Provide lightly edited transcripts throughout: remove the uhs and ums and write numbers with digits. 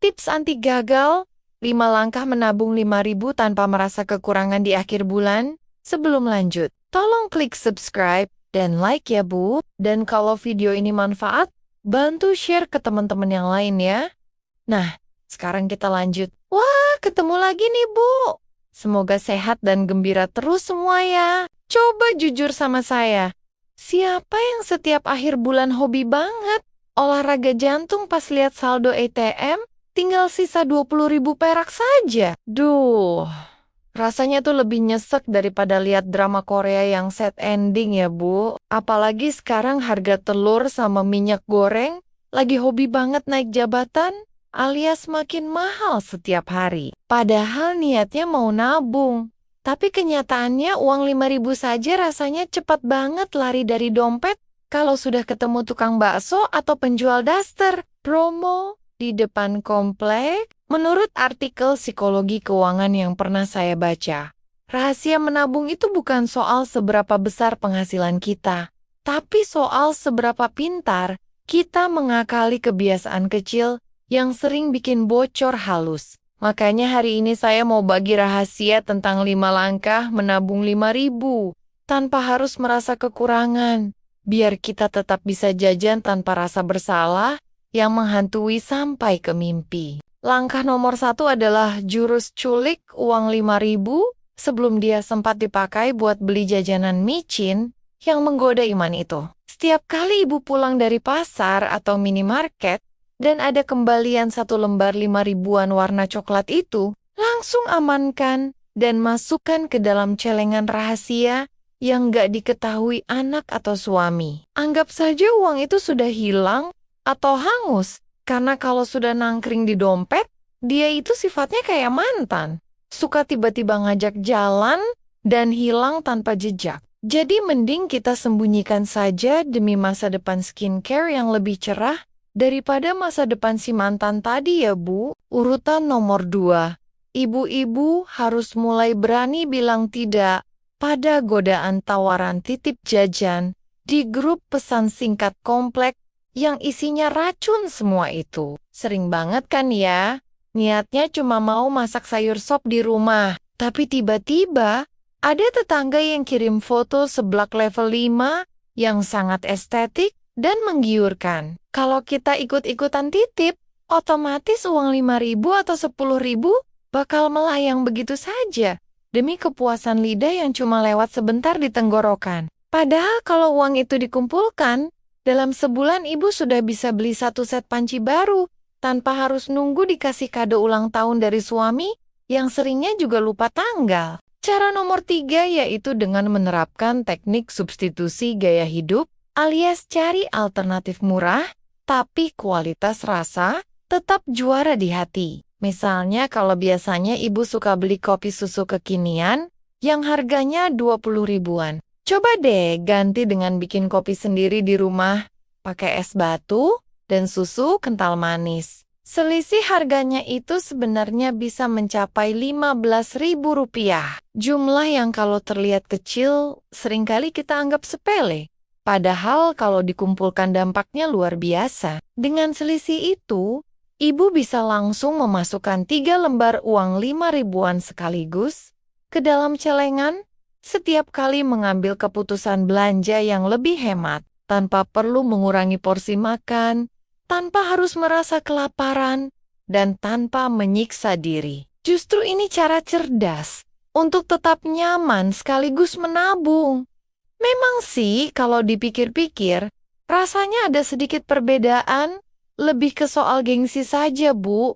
Tips anti gagal, 5 langkah menabung 5.000 tanpa merasa kekurangan di akhir bulan. Sebelum lanjut, tolong klik subscribe dan like ya Bu. Dan kalau video ini manfaat, bantu share ke teman-teman yang lain ya. Nah, sekarang kita lanjut. Wah, ketemu lagi nih Bu. Semoga sehat dan gembira terus semua ya. Coba jujur sama saya. Siapa yang setiap akhir bulan hobi banget olahraga jantung pas lihat saldo ATM? Tinggal sisa 20.000 perak saja. Duh, rasanya tuh lebih nyesek daripada lihat drama Korea yang sad ending ya Bu. Apalagi sekarang harga telur sama minyak goreng lagi hobi banget naik jabatan alias makin mahal setiap hari. Padahal niatnya mau nabung. Tapi kenyataannya uang 5.000 saja rasanya cepat banget lari dari dompet kalau sudah ketemu tukang bakso atau penjual daster. Promo di depan komplek. Menurut artikel psikologi keuangan yang pernah saya baca, rahasia menabung itu bukan soal seberapa besar penghasilan kita, tapi soal seberapa pintar kita mengakali kebiasaan kecil yang sering bikin bocor halus. Makanya hari ini saya mau bagi rahasia tentang 5 langkah menabung 5.000 tanpa harus merasa kekurangan, biar kita tetap bisa jajan tanpa rasa bersalah yang menghantui sampai ke mimpi. Langkah nomor 1 adalah jurus culik uang 5.000 sebelum dia sempat dipakai buat beli jajanan micin yang menggoda iman itu. Setiap kali ibu pulang dari pasar atau minimarket dan ada kembalian 1 lembar 5.000-an warna coklat itu, langsung amankan dan masukkan ke dalam celengan rahasia yang gak diketahui anak atau suami. Anggap saja uang itu sudah hilang atau hangus, karena kalau sudah nangkring di dompet, dia itu sifatnya kayak mantan. Suka tiba-tiba ngajak jalan dan hilang tanpa jejak. Jadi mending kita sembunyikan saja demi masa depan skincare yang lebih cerah daripada masa depan si mantan tadi ya Bu. Urutan nomor 2. Ibu-ibu harus mulai berani bilang tidak pada godaan tawaran titip jajan di grup pesan singkat komplek yang isinya racun semua itu. Sering banget kan ya, niatnya cuma mau masak sayur sop di rumah, tapi tiba-tiba ada tetangga yang kirim foto seblak level 5 yang sangat estetik dan menggiurkan. Kalau kita ikut-ikutan titip, otomatis uang 5.000 atau 10.000 bakal melayang begitu saja demi kepuasan lidah yang cuma lewat sebentar di tenggorokan. Padahal kalau uang itu dikumpulkan, dalam sebulan ibu sudah bisa beli 1 set panci baru tanpa harus nunggu dikasih kado ulang tahun dari suami yang seringnya juga lupa tanggal. Cara nomor 3 yaitu dengan menerapkan teknik substitusi gaya hidup alias cari alternatif murah tapi kualitas rasa tetap juara di hati. Misalnya kalau biasanya ibu suka beli kopi susu kekinian yang harganya 20 ribuan. Coba deh ganti dengan bikin kopi sendiri di rumah, pakai es batu dan susu kental manis. Selisih harganya itu sebenarnya bisa mencapai Rp15.000. Jumlah yang kalau terlihat kecil, seringkali kita anggap sepele. Padahal kalau dikumpulkan dampaknya luar biasa. Dengan selisih itu, ibu bisa langsung memasukkan 3 lembar uang 5.000-an sekaligus ke dalam celengan setiap kali mengambil keputusan belanja yang lebih hemat, tanpa perlu mengurangi porsi makan, tanpa harus merasa kelaparan, dan tanpa menyiksa diri. Justru ini cara cerdas untuk tetap nyaman sekaligus menabung. Memang sih kalau dipikir-pikir, rasanya ada sedikit perbedaan, lebih ke soal gengsi saja Bu.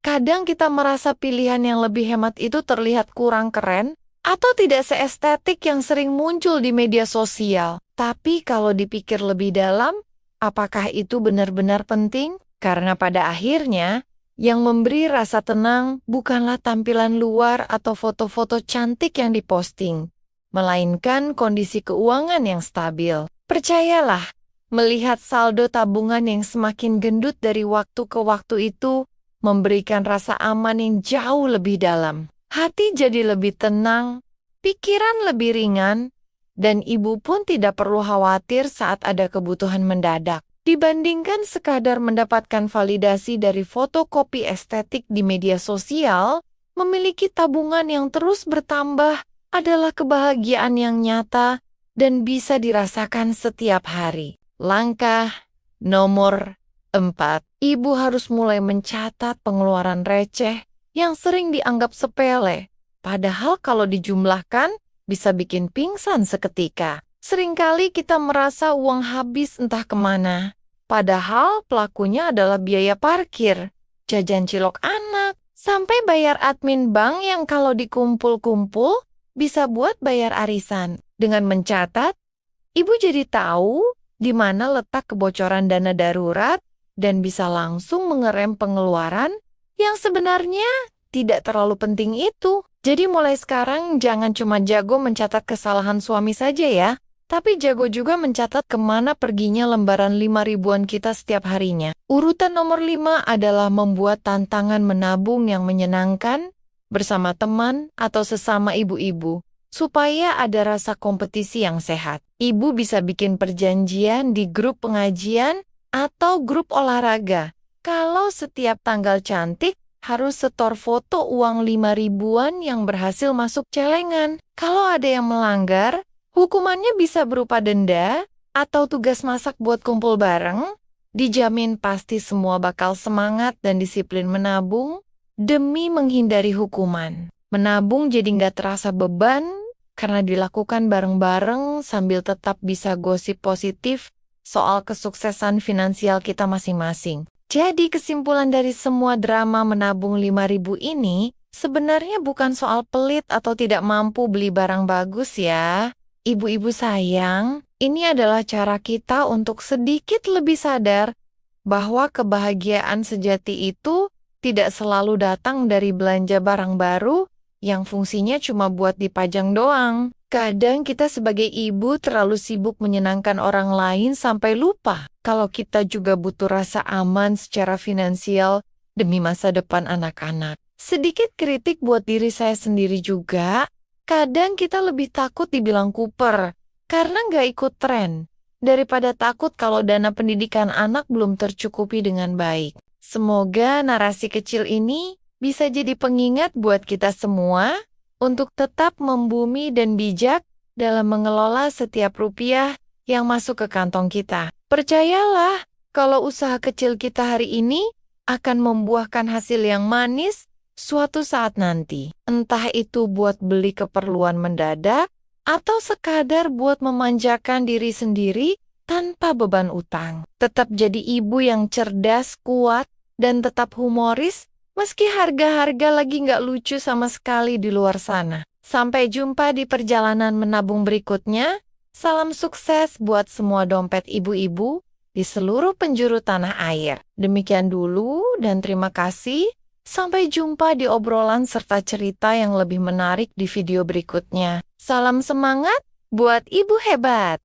Kadang kita merasa pilihan yang lebih hemat itu terlihat kurang keren, atau tidak seestetik yang sering muncul di media sosial. Tapi kalau dipikir lebih dalam, apakah itu benar-benar penting? Karena pada akhirnya, yang memberi rasa tenang bukanlah tampilan luar atau foto-foto cantik yang diposting, melainkan kondisi keuangan yang stabil. Percayalah, melihat saldo tabungan yang semakin gendut dari waktu ke waktu itu memberikan rasa aman yang jauh lebih dalam. Hati jadi lebih tenang, pikiran lebih ringan, dan ibu pun tidak perlu khawatir saat ada kebutuhan mendadak. Dibandingkan sekadar mendapatkan validasi dari fotokopi estetik di media sosial, memiliki tabungan yang terus bertambah adalah kebahagiaan yang nyata dan bisa dirasakan setiap hari. Langkah nomor 4. Ibu harus mulai mencatat pengeluaran receh yang sering dianggap sepele. Padahal kalau dijumlahkan, bisa bikin pingsan seketika. Seringkali kita merasa uang habis entah kemana. Padahal pelakunya adalah biaya parkir, jajan cilok anak, sampai bayar admin bank yang kalau dikumpul-kumpul bisa buat bayar arisan. Dengan mencatat, ibu jadi tahu di mana letak kebocoran dana darurat dan bisa langsung mengerem pengeluaran yang sebenarnya tidak terlalu penting itu. Jadi mulai sekarang jangan cuma jago mencatat kesalahan suami saja ya, tapi jago juga mencatat kemana perginya lembaran 5 ribuan kita setiap harinya. Urutan nomor 5 adalah membuat tantangan menabung yang menyenangkan bersama teman atau sesama ibu-ibu, supaya ada rasa kompetisi yang sehat. Ibu bisa bikin perjanjian di grup pengajian atau grup olahraga. Kalau setiap tanggal cantik, harus setor foto uang 5 ribuan yang berhasil masuk celengan. Kalau ada yang melanggar, hukumannya bisa berupa denda atau tugas masak buat kumpul bareng. Dijamin pasti semua bakal semangat dan disiplin menabung demi menghindari hukuman. Menabung jadi nggak terasa beban karena dilakukan bareng-bareng sambil tetap bisa gosip positif soal kesuksesan finansial kita masing-masing. Jadi kesimpulan dari semua drama menabung 5 ribu ini sebenarnya bukan soal pelit atau tidak mampu beli barang bagus ya. Ibu-ibu sayang, ini adalah cara kita untuk sedikit lebih sadar bahwa kebahagiaan sejati itu tidak selalu datang dari belanja barang baru yang fungsinya cuma buat dipajang doang. Kadang kita sebagai ibu terlalu sibuk menyenangkan orang lain sampai lupa kalau kita juga butuh rasa aman secara finansial demi masa depan anak-anak. Sedikit kritik buat diri saya sendiri juga, kadang kita lebih takut dibilang kuper karena nggak ikut tren, daripada takut kalau dana pendidikan anak belum tercukupi dengan baik. Semoga narasi kecil ini bisa jadi pengingat buat kita semua untuk tetap membumi dan bijak dalam mengelola setiap rupiah yang masuk ke kantong kita. Percayalah, kalau usaha kecil kita hari ini akan membuahkan hasil yang manis suatu saat nanti. Entah itu buat beli keperluan mendadak, atau sekadar buat memanjakan diri sendiri tanpa beban utang. Tetap jadi ibu yang cerdas, kuat, dan tetap humoris, meski harga-harga lagi nggak lucu sama sekali di luar sana. Sampai jumpa di perjalanan menabung berikutnya. Salam sukses buat semua dompet ibu-ibu di seluruh penjuru tanah air. Demikian dulu dan terima kasih. Sampai jumpa di obrolan serta cerita yang lebih menarik di video berikutnya. Salam semangat buat ibu hebat!